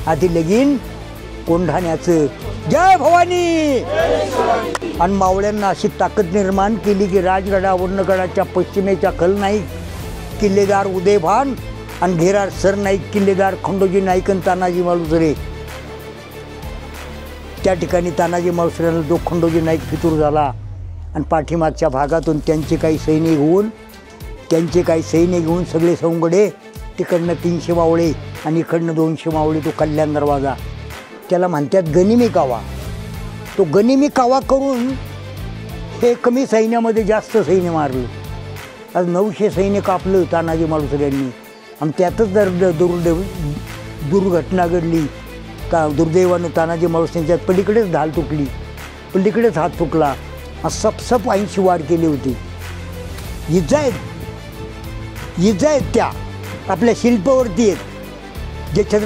आधी लगीन कोंढाण्याचं जय भवानी। आणि मावळ्यांना अशी ताकद निर्माण केली की राजगडावरून गडाच्या पश्चिमेच्या खलनाईक किल्लेदार उदयभान आणि घेरार सरनाईक किल्लेदार खंडोजी नाईक आणि तानाजी मालुसरे, त्या ठिकाणी तानाजी मालुसऱ्याला जो खंडोजी नाईक फितूर झाला आणि पाठीमागच्या भागातून त्यांचे काही सैन्य घेऊन सगळे सौंगडे, तिकडनं 300 मावळे आणि इकडनं 200 मावळे, तो कल्याण दरवाजा, त्याला म्हणतात गनिमी कावा। तो गनिमी कावा करून हे कमी सैन्यामध्ये जास्त सैन्य मारलं। आज 900 सैन्य कापलं तानाजी मालुसऱ्यांनी आणि त्यातच दुर्घटना घडली का दुर्दैवानं तानाजी मालुसऱ्यांच्या पलीकडेच ढाल तुटली, पलीकडेच हात तुटला। सपसप 80 वार केले होते। इजा आहेत त्या आपल्या शिल्पावरती आहेत जे छत्र